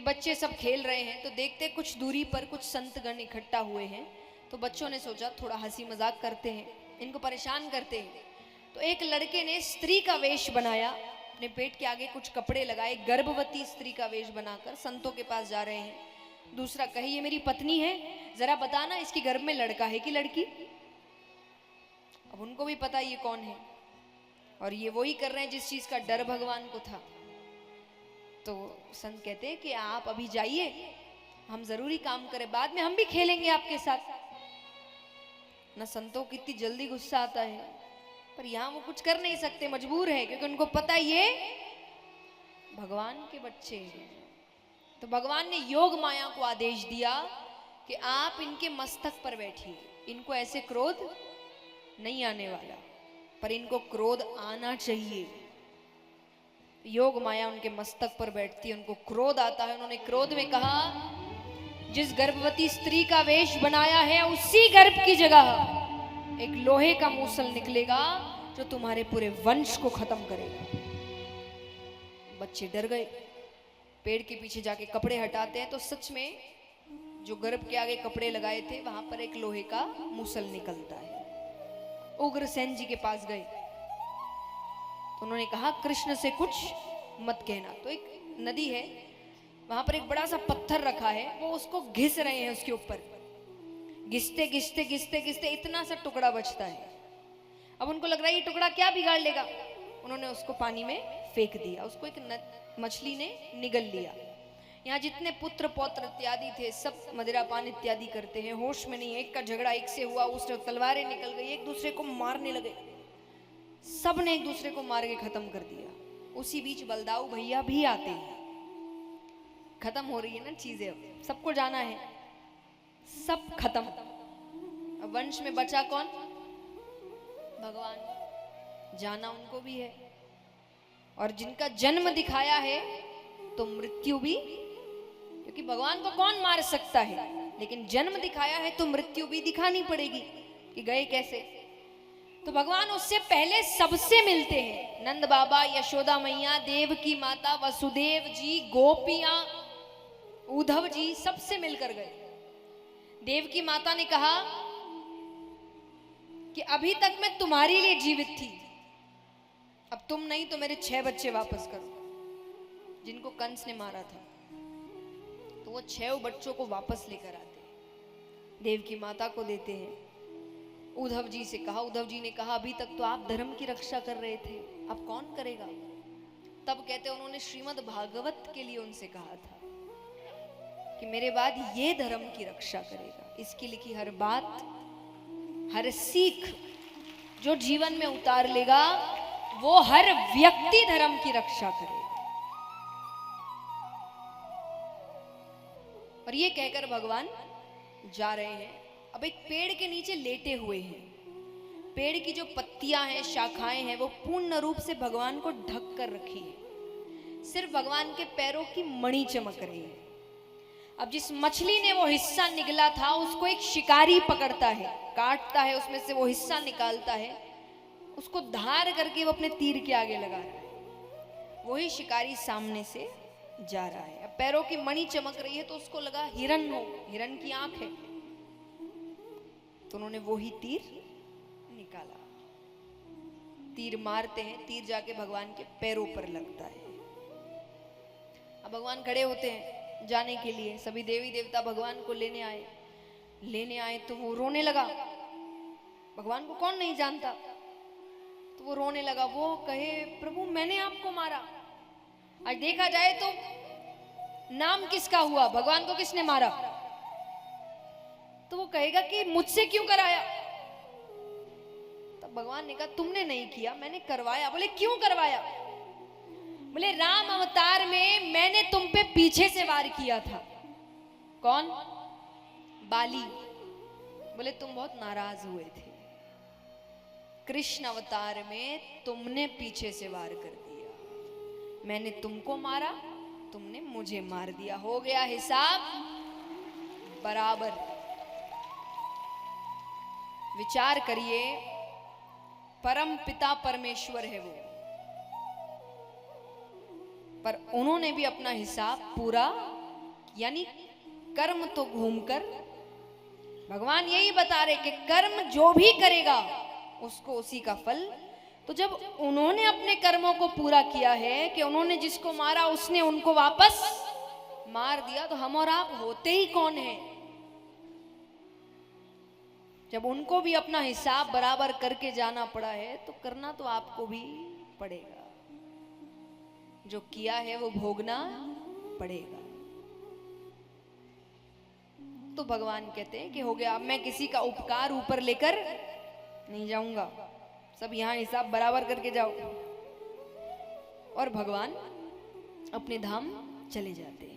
बच्चे सब खेल रहे हैं तो देखते कुछ दूरी पर कुछ संतगण इकट्ठा हुए हैं। तो बच्चों ने सोचा थोड़ा हंसी मजाक करते हैं, इनको परेशान करते हैं। तो एक लड़के ने स्त्री का वेश बनाया, अपने पेट के आगे कुछ कपड़े लगाए, गर्भवती स्त्री का वेश बनाकर संतों के पास जा रहे हैं। दूसरा कहे ये मेरी पत्नी है, जरा बताना इसके गर्भ में लड़का है कि लड़की। अब उनको भी पता ये कौन है, और ये वही कर रहे हैं जिस चीज का डर भगवान को था। तो संत कहते हैं कि आप अभी जाइए, हम जरूरी काम करें, बाद में हम भी खेलेंगे आपके साथ। ना संतों को इतनी जल्दी गुस्सा आता है, पर यहां वो कुछ कर नहीं सकते, मजबूर है, क्योंकि उनको पता ये भगवान के बच्चे हैं। तो भगवान ने योग माया को आदेश दिया कि आप इनके मस्तक पर बैठिए, इनको ऐसे क्रोध नहीं आने वाला, पर इनको क्रोध आना चाहिए। योग माया उनके मस्तक पर बैठती है, उनको क्रोध आता है। उन्होंने क्रोध में कहा जिस गर्भवती स्त्री का वेश बनाया है उसी गर्भ की जगह एक लोहे का मूसल निकलेगा जो तुम्हारे पूरे वंश को खत्म करेगा। बच्चे डर गए, पेड़ के पीछे जाके कपड़े हटाते हैं तो सच में जो गर्भ के आगे कपड़े लगाए थे वहां पर एक लोहे का मूसल निकलता है। उग्रसेन जी के पास गए तो उन्होंने कहा कृष्ण से कुछ मत कहना। तो एक नदी है, वहां पर एक बड़ा सा पत्थर रखा है, वो उसको घिस रहे हैं, उसके ऊपर घिसते घिसते घिसते घिसते इतना सा टुकड़ा बचता है। अब उनको लग रहा है ये टुकड़ा क्या बिगाड़ लेगा, उन्होंने उसको पानी में फेंक दिया, उसको एक मछली ने निगल लिया। यहाँ जितने पुत्र पौत्र इत्यादि थे सब मदिरा पान इत्यादि करते हैं, होश में नहीं। एक का झगड़ा एक से हुआ, उसने तलवारें निकल गई, एक दूसरे को मारने लगे, सब ने एक दूसरे को मार के खत्म कर दिया। उसी बीच बलदाऊ भैया भी आते हैं, खत्म हो रही है ना चीजें, सबको जाना है, सब खत्म। अब वंश में बचा कौन, भगवान, जाना उनको भी है। और जिनका जन्म दिखाया है तो मृत्यु भी, क्योंकि भगवान को कौन मार सकता है, लेकिन जन्म दिखाया है तो मृत्यु भी दिखानी पड़ेगी कि गए कैसे। तो भगवान उससे पहले सबसे मिलते हैं। नंद बाबा, यशोदा मैया, देव की माता, वसुदेव जी, गोपियां, उद्धव जी, सबसे मिलकर गए। देव की माता ने कहा कि अभी तक मैं तुम्हारे लिए जीवित थी, अब तुम नहीं तो मेरे 6 बच्चे वापस करो, जिनको कंस ने मारा था। तो वो 6 बच्चों को वापस लेकर आते, देव की माता को देते हैं। उद्धव जी से कहा, उद्धव जी ने कहा अभी तक तो आप धर्म की रक्षा कर रहे थे, अब कौन करेगा। तब कहते उन्होंने श्रीमद् भागवत के लिए उनसे कहा था कि मेरे बाद ये धर्म की रक्षा करेगा। इसकी लिखी हर बात, हर सीख जो जीवन में उतार लेगा वो हर व्यक्ति धर्म की रक्षा करेगा। और ये कहकर भगवान जा रहे हैं। अब एक पेड़ के नीचे लेटे हुए हैं, पेड़ की जो पत्तियां हैं, शाखाएं हैं, वो पूर्ण रूप से भगवान को ढक कर रखी है, सिर्फ भगवान के पैरों की मणि चमक रही है। अब जिस मछली ने वो हिस्सा निगला था उसको एक शिकारी पकड़ता है, काटता है, उसमें से वो हिस्सा निकालता है, उसको धार करके वो अपने तीर के आगे लगा रहा है। वही शिकारी सामने से जा रहा है। अब पैरों की मणि चमक रही है तो उसको लगा हिरण हो, हिरण की आंख है, तो उन्होंने वही तीर निकाला। तीर मारते हैं, तीर जाके भगवान के पैरों पर लगता है। अब भगवान खड़े होते हैं जाने के लिए, सभी देवी देवता भगवान को लेने आए तो वो रोने लगा। भगवान को कौन नहीं जानता, तो वो रोने लगा। वो कहे प्रभु मैंने आपको मारा। आज देखा जाए तो नाम किसका हुआ, भगवान को किसने मारा, तो वो कहेगा कि मुझसे क्यों कराया। तब भगवान ने कहा तुमने नहीं किया, मैंने करवाया। बोले क्यों करवाया, बोले राम अवतार में मैंने तुम पे पीछे से वार किया था। कौन, बाली। बोले तुम बहुत नाराज हुए थे, कृष्ण अवतार में तुमने पीछे से वार कर दिया, मैंने तुमको मारा, तुमने मुझे मार दिया, हो गया हिसाब बराबर। विचार करिए, परम पिता परमेश्वर है वो, पर उन्होंने भी अपना हिसाब पूरा यानी कर्म तो घूमकर, भगवान यही बता रहे कि कर्म जो भी करेगा उसको उसी का फल। तो जब उन्होंने अपने कर्मों को पूरा किया है कि उन्होंने जिसको मारा उसने उनको वापस मार दिया, तो हम और आप होते ही कौन हैं? जब उनको भी अपना हिसाब बराबर करके जाना पड़ा है तो करना तो आपको भी पड़ेगा। जो किया है वो भोगना पड़ेगा। तो भगवान कहते हैं कि हो गया, अब मैं किसी का उपकार ऊपर लेकर नहीं जाऊंगा, सब यहां हिसाब बराबर करके जाओ। और भगवान अपने धाम चले जाते हैं।